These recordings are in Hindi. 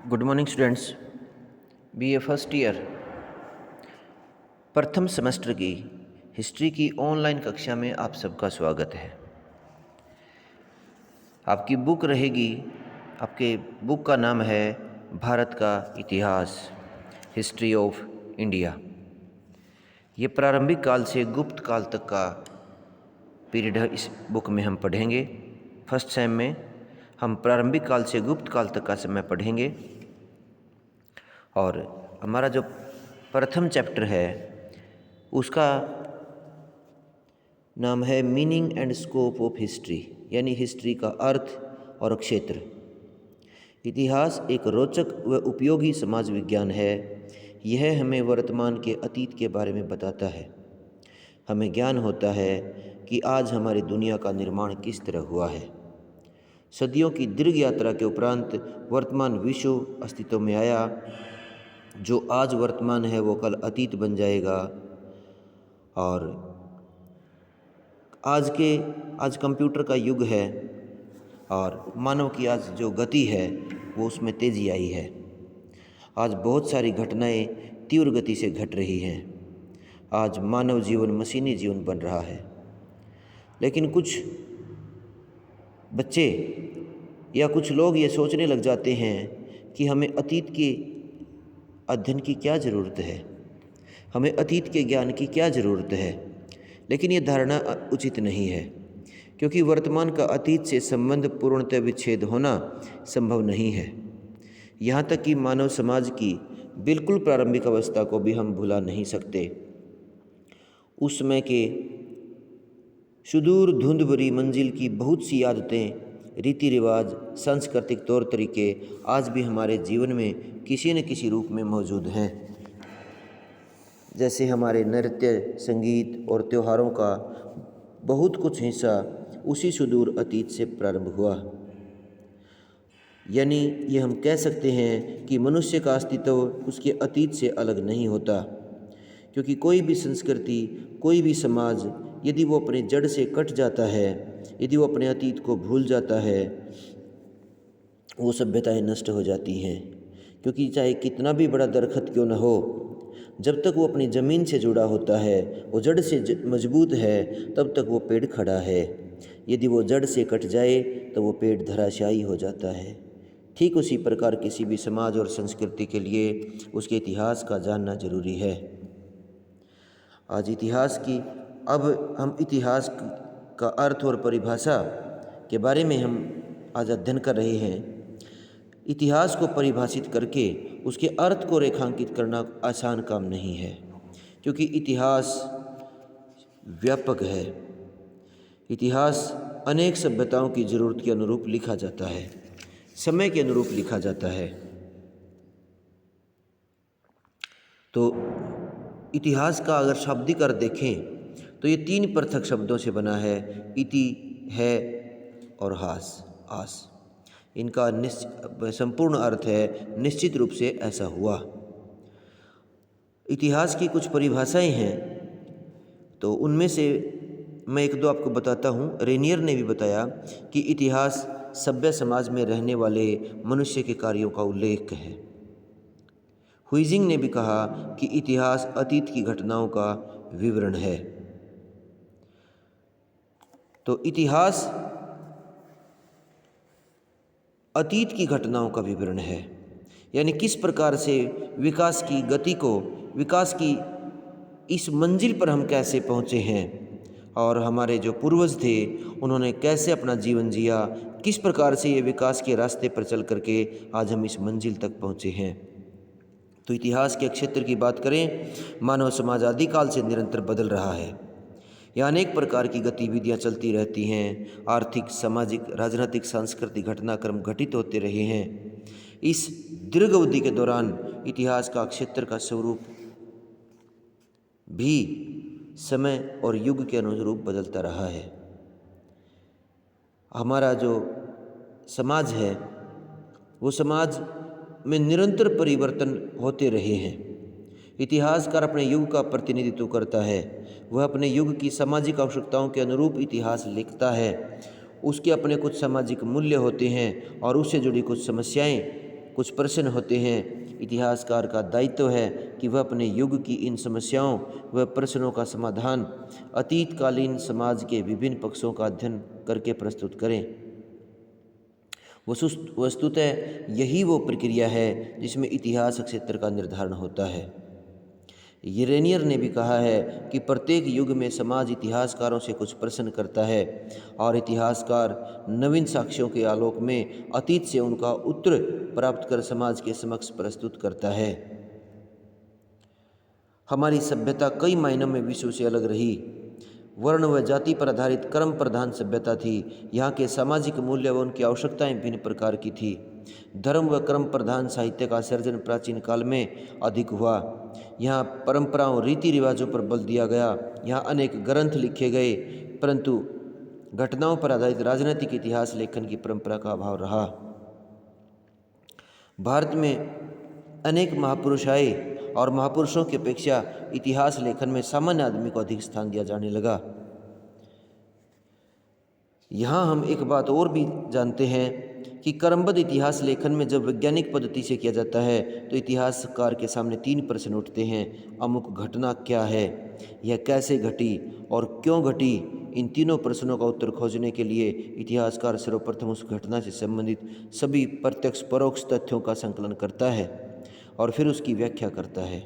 Good morning students. BA first year प्रथम सेमेस्टर की हिस्ट्री की ऑनलाइन कक्षा में आप सबका स्वागत है। आपकी बुक रहेगी, आपके बुक का नाम है भारत का इतिहास, हिस्ट्री ऑफ इंडिया। ये प्रारंभिक काल से गुप्त काल तक का पीरियड है। इस बुक में हम पढ़ेंगे। फर्स्ट सेम में हम प्रारंभिक काल से गुप्त काल तक का समय पढ़ेंगे और हमारा जो प्रथम चैप्टर है उसका नाम है meaning and scope of history, यानी हिस्ट्री का अर्थ और क्षेत्र। इतिहास एक रोचक व उपयोगी समाज विज्ञान है। यह हमें वर्तमान के अतीत के बारे में बताता है। हमें ज्ञान होता है कि आज हमारी दुनिया का निर्माण किस तरह हुआ है। सदियों की दीर्घ यात्रा के उपरांत वर्तमान विश्व अस्तित्व में आया। जो आज वर्तमान है वो कल अतीत बन जाएगा और आज कंप्यूटर का युग है और मानव की आज जो गति है वो उसमें तेज़ी आई है। आज बहुत सारी घटनाएं तीव्र गति से घट रही हैं। आज मानव जीवन मशीनी जीवन बन रहा है। लेकिन कुछ बच्चे या कुछ लोग ये सोचने लग जाते हैं कि हमें अतीत के अध्ययन की क्या ज़रूरत है, हमें अतीत के ज्ञान की क्या ज़रूरत है। लेकिन ये धारणा उचित नहीं है, क्योंकि वर्तमान का अतीत से संबंध पूर्णतः विच्छेद होना संभव नहीं है। यहाँ तक कि मानव समाज की बिल्कुल प्रारंभिक अवस्था को भी हम भुला नहीं सकते। उस समय के सुदूर धुंध भरी मंजिल की बहुत सी आदतें, रीति रिवाज, सांस्कृतिक तौर तरीके आज भी हमारे जीवन में किसी न किसी रूप में मौजूद हैं। जैसे हमारे नृत्य, संगीत और त्योहारों का बहुत कुछ हिस्सा उसी सुदूर अतीत से प्रारंभ हुआ। यानी ये हम कह सकते हैं कि मनुष्य का अस्तित्व उसके अतीत से अलग नहीं होता, क्योंकि कोई भी संस्कृति, कोई भी समाज यदि वो अपने जड़ से कट जाता है, यदि वो अपने अतीत को भूल जाता है, वो सभ्यताएं नष्ट हो जाती हैं। क्योंकि चाहे कितना भी बड़ा दरख्त क्यों न हो, जब तक वो अपनी ज़मीन से जुड़ा होता है, वो जड़ से मजबूत है, तब तक वो पेड़ खड़ा है। यदि वो जड़ से कट जाए तो वो पेड़ धराशायी हो जाता है। ठीक उसी प्रकार किसी भी समाज और संस्कृति के लिए उसके इतिहास का जानना जरूरी है। आज हम इतिहास का अर्थ और परिभाषा के बारे में हम आज अध्ययन कर रहे हैं। इतिहास को परिभाषित करके उसके अर्थ को रेखांकित करना आसान काम नहीं है, क्योंकि इतिहास व्यापक है। इतिहास अनेक सभ्यताओं की ज़रूरत के अनुरूप लिखा जाता है, समय के अनुरूप लिखा जाता है। तो इतिहास का अगर शाब्दिक अर्थ देखें तो ये 3 पृथक शब्दों से बना है। इति, है और आस। इनका संपूर्ण अर्थ है निश्चित रूप से ऐसा हुआ। इतिहास की कुछ परिभाषाएं हैं, तो उनमें से मैं 1-2 आपको बताता हूँ। रेनियर ने भी बताया कि इतिहास सभ्य समाज में रहने वाले मनुष्य के कार्यों का उल्लेख है। हुइजिंग ने भी कहा कि इतिहास अतीत की घटनाओं का विवरण है। तो इतिहास अतीत की घटनाओं का विवरण है, यानी किस प्रकार से विकास की गति को, विकास की इस मंजिल पर हम कैसे पहुँचे हैं और हमारे जो पूर्वज थे उन्होंने कैसे अपना जीवन जिया, किस प्रकार से ये विकास के रास्ते पर चल करके आज हम इस मंजिल तक पहुँचे हैं। तो इतिहास के क्षेत्र की बात करें, मानव समाज आदिकाल से निरंतर बदल रहा है। यहाँ अनेक प्रकार की गतिविधियाँ चलती रहती हैं। आर्थिक, सामाजिक, राजनीतिक, सांस्कृतिक घटनाक्रम घटित होते रहे हैं। इस दीर्घ अवधि के दौरान इतिहास का क्षेत्र का स्वरूप भी समय और युग के अनुरूप बदलता रहा है। हमारा जो समाज है वो समाज में निरंतर परिवर्तन होते रहे हैं। इतिहासकार अपने युग का प्रतिनिधित्व करता है। वह अपने युग की सामाजिक आवश्यकताओं के अनुरूप इतिहास लिखता है। उसके अपने कुछ सामाजिक मूल्य होते हैं और उससे जुड़ी कुछ समस्याएं कुछ प्रश्न होते हैं। इतिहासकार का दायित्व है कि वह अपने युग की इन समस्याओं व प्रश्नों का समाधान अतीतकालीन समाज के विभिन्न पक्षों का अध्ययन करके प्रस्तुत करें। वस्तुतः यही वो प्रक्रिया है जिसमें इतिहास क्षेत्र का निर्धारण होता है। यूरेनियर ने भी कहा है कि प्रत्येक युग में समाज इतिहासकारों से कुछ प्रश्न करता है और इतिहासकार नवीन साक्ष्यों के आलोक में अतीत से उनका उत्तर प्राप्त कर समाज के समक्ष प्रस्तुत करता है। हमारी सभ्यता कई मायनों में विश्व से अलग रही। वर्ण व जाति पर आधारित कर्म प्रधान सभ्यता थी। यहाँ के सामाजिक मूल्य व उनकी आवश्यकताएं भिन्न प्रकार की थी। धर्म व कर्म प्रधान साहित्य का सर्जन प्राचीन काल में अधिक हुआ। यहाँ परंपराओं रीति रिवाजों पर बल दिया गया। यहाँ अनेक ग्रंथ लिखे गए, परंतु घटनाओं पर आधारित राजनीतिक इतिहास लेखन की परंपरा का अभाव रहा। भारत में अनेक महापुरुष आए और महापुरुषों की अपेक्षा इतिहास लेखन में सामान्य आदमी को अधिक स्थान दिया जाने लगा। यहाँ हम एक बात और भी जानते हैं कि क्रमबद्ध इतिहास लेखन में जब वैज्ञानिक पद्धति से किया जाता है तो इतिहासकार के सामने 3 प्रश्न उठते हैं। अमुक घटना क्या है, यह कैसे घटी और क्यों घटी। इन तीनों प्रश्नों का उत्तर खोजने के लिए इतिहासकार सर्वप्रथम उस घटना से संबंधित सभी प्रत्यक्ष परोक्ष तथ्यों का संकलन करता है और फिर उसकी व्याख्या करता है।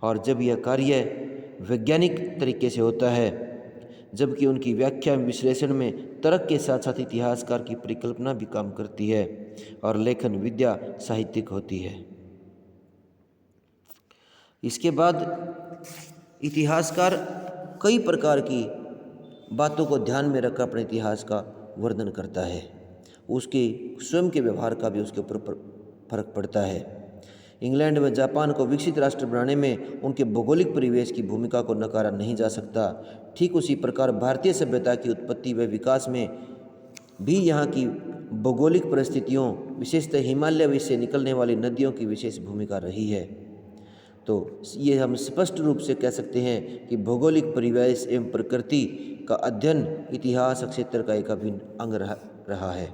और जब यह कार्य वैज्ञानिक तरीके से होता है, जबकि उनकी व्याख्या विश्लेषण में तर्क के साथ साथ इतिहासकार की परिकल्पना भी काम करती है और लेखन विद्या साहित्यिक होती है। इसके बाद इतिहासकार कई प्रकार की बातों को ध्यान में रखकर अपने इतिहास का वर्णन करता है। उसके स्वयं के व्यवहार का भी उसके ऊपर फर्क पड़ता है। इंग्लैंड व जापान को विकसित राष्ट्र बनाने में उनके भौगोलिक परिवेश की भूमिका को नकारा नहीं जा सकता। ठीक उसी प्रकार भारतीय सभ्यता की उत्पत्ति व विकास में भी यहाँ की भौगोलिक परिस्थितियों, विशेषतः हिमालय से निकलने वाली नदियों की विशेष भूमिका रही है। तो ये हम स्पष्ट रूप से कह सकते हैं कि भौगोलिक परिवेश एवं प्रकृति का अध्ययन इतिहास क्षेत्र का एक अभिन्न अंग रहा है।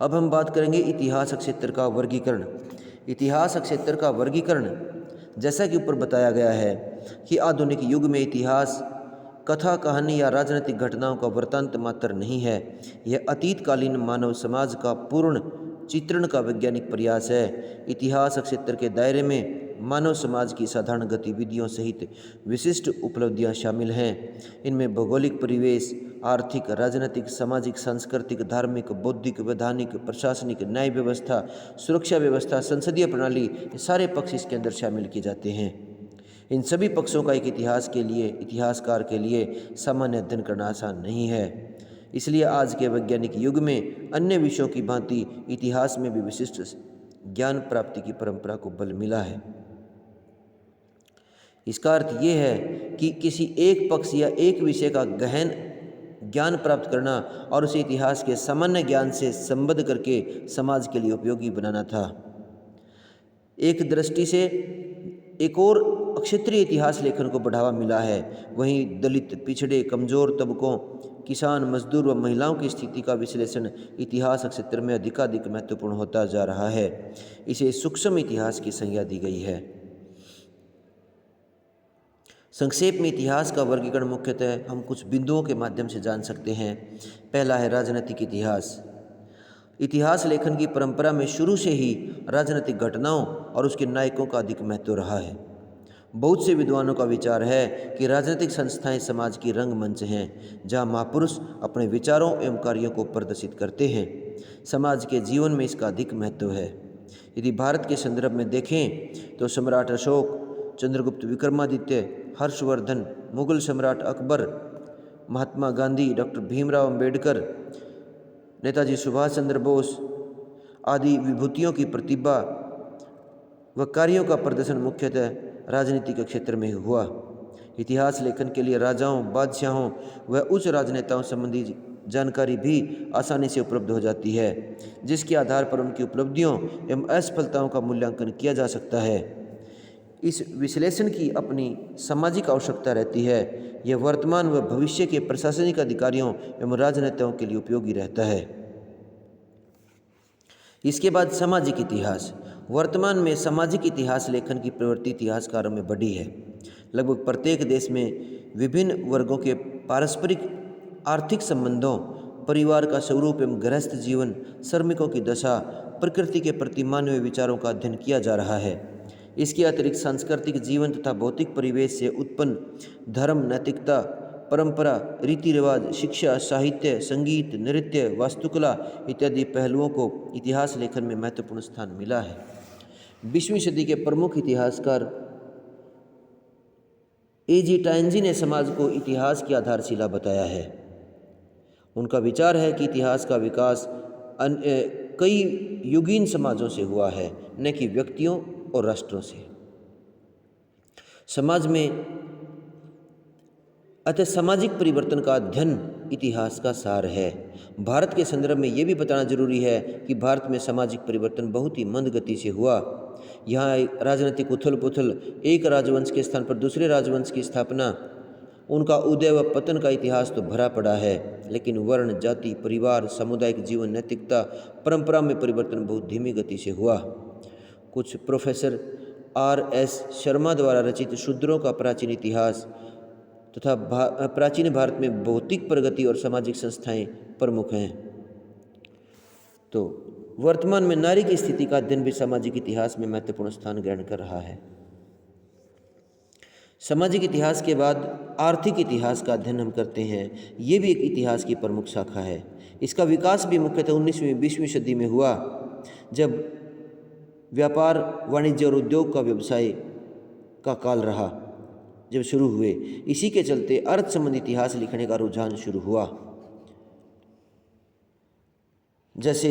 अब हम बात करेंगे इतिहास क्षेत्र का वर्गीकरण। इतिहास क्षेत्र का वर्गीकरण जैसा कि ऊपर बताया गया है कि आधुनिक युग में इतिहास कथा, कहानी या राजनीतिक घटनाओं का वृत्तांत मात्र नहीं है। यह अतीतकालीन मानव समाज का पूर्ण चित्रण का वैज्ञानिक प्रयास है। इतिहास क्षेत्र के दायरे में मानव समाज की साधारण गतिविधियों सहित विशिष्ट उपलब्धियां शामिल हैं। इनमें भौगोलिक परिवेश, आर्थिक, राजनीतिक, सामाजिक, सांस्कृतिक, धार्मिक, बौद्धिक, वैधानिक, प्रशासनिक, न्याय व्यवस्था, सुरक्षा व्यवस्था, संसदीय प्रणाली, ये सारे पक्ष इसके अंदर शामिल किए जाते हैं। इन सभी पक्षों का एक इतिहासकार के लिए सामान्य अध्ययन करना आसान नहीं है। इसलिए आज के वैज्ञानिक युग में अन्य विषयों की भांति इतिहास में भी विशिष्ट ज्ञान प्राप्ति की परंपरा को बल मिला है। इसका अर्थ ये है कि किसी एक पक्ष या एक विषय का गहन ज्ञान प्राप्त करना और उसे इतिहास के सामान्य ज्ञान से संबद्ध करके समाज के लिए उपयोगी बनाना था। एक दृष्टि से एक और क्षेत्रीय इतिहास लेखन को बढ़ावा मिला है। वहीं दलित, पिछड़े, कमजोर तबकों, किसान, मजदूर व महिलाओं की स्थिति का विश्लेषण इतिहास क्षेत्र में अधिकाधिक महत्वपूर्ण होता जा रहा है। इसे सूक्ष्म इतिहास की संज्ञा दी गई है। संक्षेप में इतिहास का वर्गीकरण मुख्यतः हम कुछ बिंदुओं के माध्यम से जान सकते हैं। पहला है राजनीतिक इतिहास। इतिहास लेखन की परंपरा में शुरू से ही राजनीतिक घटनाओं और उसके नायकों का अधिक महत्व रहा है। बहुत से विद्वानों का विचार है कि राजनीतिक संस्थाएं समाज की रंगमंच हैं, जहां महापुरुष अपने विचारों एवं कार्यों को प्रदर्शित करते हैं। समाज के जीवन में इसका अधिक महत्व है। यदि भारत के संदर्भ में देखें तो सम्राट अशोक, चंद्रगुप्त विक्रमादित्य, हर्षवर्धन, मुगल सम्राट अकबर, महात्मा गांधी, डॉक्टर भीमराव अंबेडकर, नेताजी सुभाष चंद्र बोस आदि विभूतियों की प्रतिभा व कार्यों का प्रदर्शन मुख्यतः राजनीति के क्षेत्र में हुआ। इतिहास लेखन के लिए राजाओं, बादशाहों व उच्च राजनेताओं संबंधी जानकारी भी आसानी से उपलब्ध हो जाती है, जिसके आधार पर उनकी उपलब्धियों एवं असफलताओं का मूल्यांकन किया जा सकता है। इस विश्लेषण की अपनी सामाजिक आवश्यकता रहती है। यह वर्तमान व भविष्य के प्रशासनिक अधिकारियों एवं राजनेताओं के लिए उपयोगी रहता है। इसके बाद सामाजिक इतिहास। वर्तमान में सामाजिक इतिहास लेखन की प्रवृत्ति इतिहासकारों में बढ़ी है। लगभग प्रत्येक देश में विभिन्न वर्गों के पारस्परिक आर्थिक संबंधों, परिवार का स्वरूप एवं गृहस्थ जीवन, श्रमिकों की दशा, प्रकृति के प्रति मानवीय विचारों का अध्ययन किया जा रहा है। इसके अतिरिक्त सांस्कृतिक जीवन तथा भौतिक परिवेश से उत्पन्न धर्म, नैतिकता, परंपरा, रीति रिवाज, शिक्षा, साहित्य, संगीत, नृत्य, वास्तुकला इत्यादि पहलुओं को इतिहास लेखन में महत्वपूर्ण स्थान मिला है। 20वीं सदी के प्रमुख इतिहासकार A.G. टाइनजी ने समाज को इतिहास की आधारशिला बताया है। उनका विचार है कि इतिहास का विकास कई युगीन समाजों से हुआ है, न कि व्यक्तियों और राष्ट्रों से। समाज में अतः सामाजिक परिवर्तन का अध्ययन इतिहास का सार है। भारत के संदर्भ में ये भी बताना जरूरी है कि भारत में सामाजिक परिवर्तन बहुत ही मंद गति से हुआ। यहाँ राजनीतिक उथल पुथल, एक राजवंश के स्थान पर दूसरे राजवंश की स्थापना, उनका उदय व पतन का इतिहास तो भरा पड़ा है, लेकिन वर्ण, जाति, परिवार, सामुदायिक जीवन, नैतिकता, परंपरा में परिवर्तन बहुत धीमी गति से हुआ। कुछ प्रोफेसर R.S. शर्मा द्वारा रचित शूद्रों का प्राचीन इतिहास तथा प्राचीन भारत में भौतिक प्रगति और सामाजिक संस्थाएं प्रमुख हैं। तो वर्तमान में नारी की स्थिति का अध्ययन भी सामाजिक इतिहास में महत्वपूर्ण स्थान ग्रहण कर रहा है। सामाजिक इतिहास के बाद आर्थिक इतिहास का अध्ययन हम करते हैं। ये भी एक इतिहास की प्रमुख शाखा है। इसका विकास भी मुख्यतः 19वीं 20वीं सदी में हुआ, जब व्यापार, वाणिज्य और उद्योग का व्यवसाय का काल रहा, जब शुरू हुए। इसी के चलते अर्थ संबंधी इतिहास लिखने का रुझान शुरू हुआ। जैसे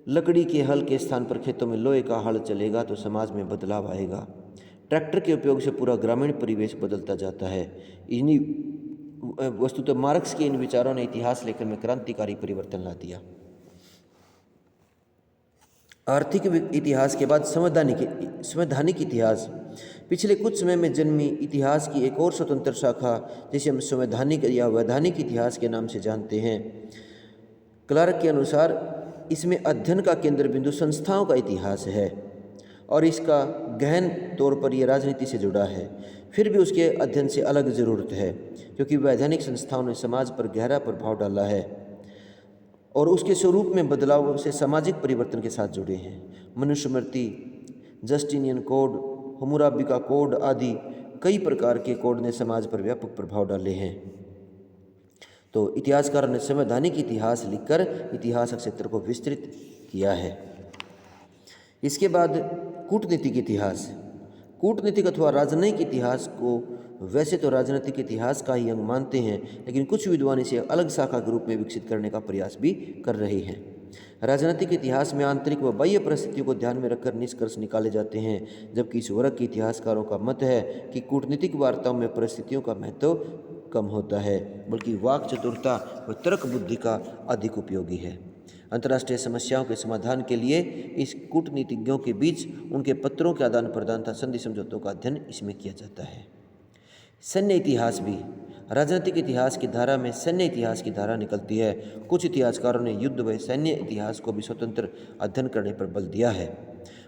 लकड़ी के हल के स्थान पर खेतों में लोहे का हल चलेगा तो समाज में बदलाव आएगा। ट्रैक्टर के उपयोग से पूरा ग्रामीण परिवेश बदलता जाता है। इन्हीं वस्तुतः मार्क्स के इन विचारों ने इतिहास लेखन में क्रांतिकारी परिवर्तन ला दिया। आर्थिक इतिहास के बाद संवैधानिक इतिहास। पिछले कुछ समय में जन्मी इतिहास की एक और स्वतंत्र शाखा, जिसे हम संवैधानिक या वैधानिक इतिहास के नाम से जानते हैं। क्लार्क के अनुसार इसमें अध्ययन का केंद्र बिंदु संस्थाओं का इतिहास है और इसका गहन तौर पर यह राजनीति से जुड़ा है। फिर भी उसके अध्ययन से अलग ज़रूरत है, क्योंकि वैधानिक संस्थाओं ने समाज पर गहरा प्रभाव डाला है और उसके स्वरूप में बदलाव से सामाजिक परिवर्तन के साथ जुड़े हैं। मनुस्मृति, जस्टिनियन कोड, हम्मुराबी का कोड आदि कई प्रकार के कोड ने समाज पर व्यापक प्रभाव डाले हैं। तो इतिहासकारों ने संवैधानिक इतिहास लिखकर इतिहास क्षेत्र को विस्तृत किया है। इसके बाद कूटनीतिक इतिहास। कूटनीतिक अथवा राजनयिक इतिहास को वैसे तो राजनीतिक इतिहास का ही अंग मानते हैं, लेकिन कुछ विद्वान इसे अलग शाखा के रूप में विकसित करने का प्रयास भी कर रहे हैं। राजनीतिक इतिहास में आंतरिक व बाह्य परिस्थितियों को ध्यान में रखकर निष्कर्ष निकाले जाते हैं, जबकि इस वर्ग के इतिहासकारों का मत है कि कूटनीतिक वार्ताओं में परिस्थितियों का महत्व कम होता है, बल्कि वाक चतुरता व तर्क बुद्धि का अधिक उपयोगी है। अंतर्राष्ट्रीय समस्याओं के समाधान के लिए इस कूटनीतिज्ञों के बीच उनके पत्रों के आदान प्रदान तथा संधि समझौतों का अध्ययन इसमें किया जाता है। सैन्य इतिहास भी। राजनीतिक इतिहास की धारा में सैन्य इतिहास की धारा निकलती है। कुछ इतिहासकारों ने युद्ध व सैन्य इतिहास को भी स्वतंत्र अध्ययन करने पर बल दिया है।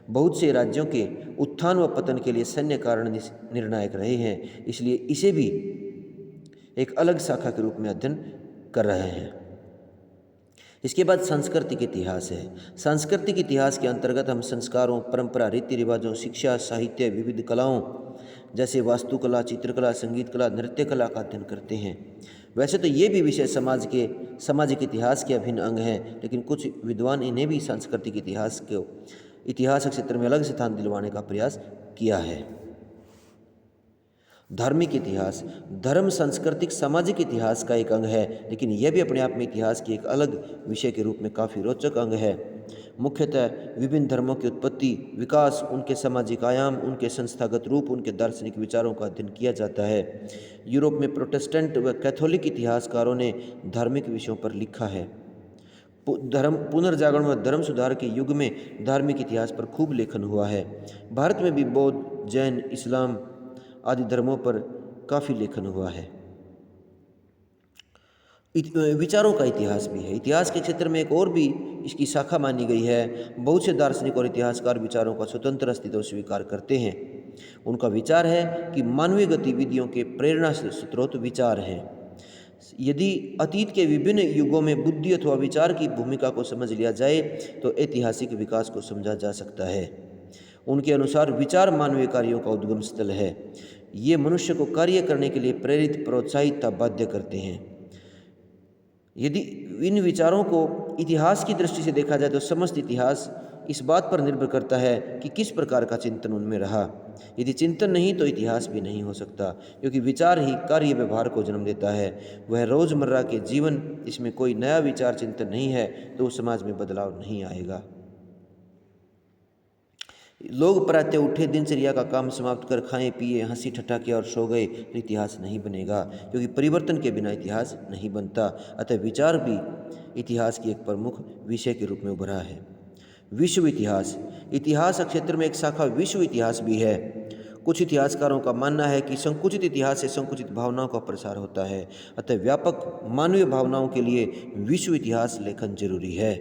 बहुत से राज्यों के उत्थान व पतन के लिए सैन्य कारण निर्णायक रहे हैं, इसलिए इसे भी एक अलग शाखा के रूप में अध्ययन कर रहे हैं। इसके बाद सांस्कृतिक इतिहास है। सांस्कृतिक इतिहास के अंतर्गत हम संस्कारों, परंपरा, रीति रिवाजों, शिक्षा, साहित्य, विविध कलाओं जैसे वास्तुकला, चित्रकला, संगीत कला, नृत्य कला का अध्ययन करते हैं। वैसे तो ये भी विषय सामाजिक इतिहास के अभिन्न अंग हैं, लेकिन कुछ विद्वान इन्हें भी सांस्कृतिक इतिहास क्षेत्र में अलग स्थान दिलवाने का प्रयास किया है। धार्मिक इतिहास। धर्म सांस्कृतिक सामाजिक इतिहास का एक अंग है, लेकिन यह भी अपने आप में इतिहास की एक अलग विषय के रूप में काफ़ी रोचक अंग है। मुख्यतः विभिन्न धर्मों की उत्पत्ति, विकास, उनके सामाजिक आयाम, उनके संस्थागत रूप, उनके दार्शनिक विचारों का अध्ययन किया जाता है। यूरोप में प्रोटेस्टेंट व कैथोलिक इतिहासकारों ने धार्मिक विषयों पर लिखा है। पुनर्जागरण व धर्म सुधार के युग में धार्मिक इतिहास पर खूब लेखन हुआ है। भारत में भी बौद्ध, जैन, इस्लाम आदि धर्मों पर काफ़ी लेखन हुआ है। विचारों का इतिहास भी है। इतिहास के क्षेत्र में एक और भी इसकी शाखा मानी गई है। बहुत से दार्शनिक और इतिहासकार विचारों का स्वतंत्र अस्तित्व स्वीकार करते हैं। उनका विचार है कि मानवीय गतिविधियों के प्रेरणा से स्रोत विचार हैं। यदि अतीत के विभिन्न युगों में बुद्धि अथवा विचार की भूमिका को समझ लिया जाए तो ऐतिहासिक विकास को समझा जा सकता है। उनके अनुसार विचार मानवीय कार्यों का उद्गम स्थल है। ये मनुष्य को कार्य करने के लिए प्रेरित, प्रोत्साहित तथा बाध्य करते हैं। यदि इन विचारों को इतिहास की दृष्टि से देखा जाए तो समस्त इतिहास इस बात पर निर्भर करता है कि किस प्रकार का चिंतन उनमें रहा। यदि चिंतन नहीं तो इतिहास भी नहीं हो सकता, क्योंकि विचार ही कार्य व्यवहार को जन्म देता है। वह रोज़मर्रा के जीवन, इसमें कोई नया विचार चिंतन नहीं है तो उस समाज में बदलाव नहीं आएगा। लोग प्रातः उठे, दिनचर्या का काम समाप्त कर खाएं पिए, हंसी ठट्ठा किया और सो गए तो इतिहास नहीं बनेगा, क्योंकि परिवर्तन के बिना इतिहास नहीं बनता। अतः विचार भी इतिहास की एक प्रमुख विषय के रूप में उभरा है। विश्व इतिहास। इतिहास क्षेत्र में एक शाखा विश्व इतिहास भी है। कुछ इतिहासकारों का मानना है कि संकुचित इतिहास से संकुचित भावनाओं का प्रसार होता है। अतः व्यापक मानवीय भावनाओं के लिए विश्व इतिहास लेखन जरूरी है।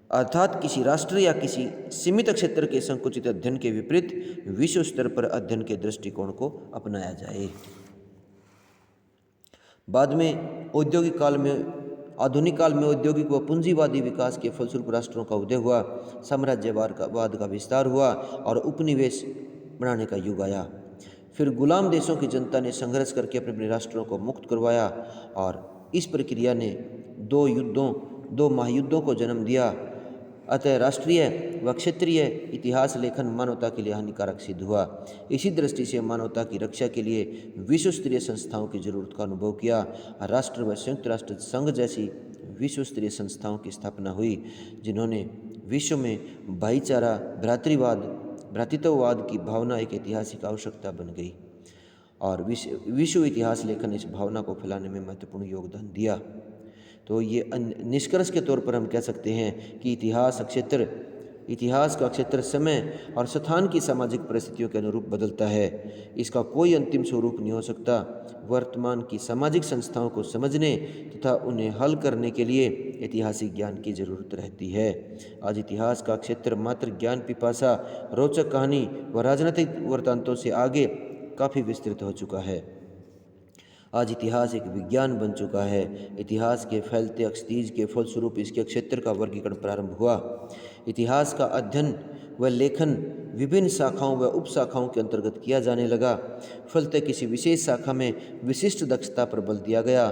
अर्थात किसी राष्ट्र या किसी सीमित क्षेत्र के संकुचित अध्ययन के विपरीत विश्व स्तर पर अध्ययन के दृष्टिकोण को अपनाया जाए। बाद में औद्योगिक काल में, आधुनिक काल में औद्योगिक व पूंजीवादी विकास के फलस्वरूप राष्ट्रों का उदय हुआ, साम्राज्यवाद का विस्तार हुआ और उपनिवेश बनाने का युग आया। फिर गुलाम देशों की जनता ने संघर्ष करके अपने अपने राष्ट्रों को मुक्त करवाया और इस प्रक्रिया ने दो महायुद्धों को जन्म दिया। अतः राष्ट्रीय व क्षेत्रीय इतिहास लेखन मानवता के लिए हानिकारक सिद्ध हुआ। इसी दृष्टि से मानवता की रक्षा के लिए विश्व स्तरीय संस्थाओं की जरूरत का अनुभव किया। राष्ट्र व संयुक्त राष्ट्र संघ जैसी विश्व स्तरीय संस्थाओं की स्थापना हुई, जिन्होंने विश्व में भाईचारा, भ्रातृत्ववाद की भावना एक ऐतिहासिक आवश्यकता बन गई और विश्व इतिहास लेखन इस भावना को फैलाने में महत्वपूर्ण योगदान दिया। तो ये निष्कर्ष के तौर पर हम कह सकते हैं कि इतिहास का क्षेत्र समय और स्थान की सामाजिक परिस्थितियों के अनुरूप बदलता है। इसका कोई अंतिम स्वरूप नहीं हो सकता। वर्तमान की सामाजिक संस्थाओं को समझने तथा उन्हें हल करने के लिए ऐतिहासिक ज्ञान की जरूरत रहती है। आज इतिहास का क्षेत्र मात्र ज्ञान पिपासा, रोचक कहानी व राजनीतिक वृत्तांतों से आगे काफ़ी विस्तृत हो चुका है। आज इतिहास एक विज्ञान बन चुका है। इतिहास के फैलते क्षितिज के फलस्वरूप इसके क्षेत्र का वर्गीकरण प्रारंभ हुआ। इतिहास का अध्ययन व लेखन विभिन्न शाखाओं व उपशाखाओं के अंतर्गत किया जाने लगा। फलतः किसी विशेष शाखा में विशिष्ट दक्षता पर बल दिया गया।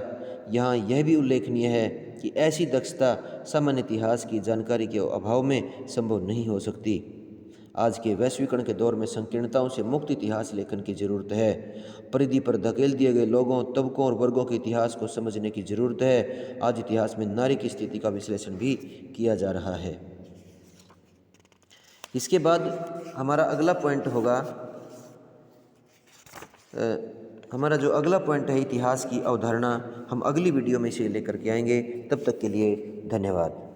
यहाँ यह भी उल्लेखनीय है कि ऐसी दक्षता सामान्य इतिहास की जानकारी के अभाव में संभव नहीं हो सकती। आज के वैश्वीकरण के दौर में संकीर्णताओं से मुक्त इतिहास लेखन की जरूरत है। परिधि पर धकेल दिए गए लोगों, तबकों और वर्गों के इतिहास को समझने की जरूरत है। आज इतिहास में नारी की स्थिति का विश्लेषण भी किया जा रहा है। इसके बाद हमारा जो अगला पॉइंट है इतिहास की अवधारणा, हम अगली वीडियो में इसे लेकर के आएंगे। तब तक के लिए धन्यवाद।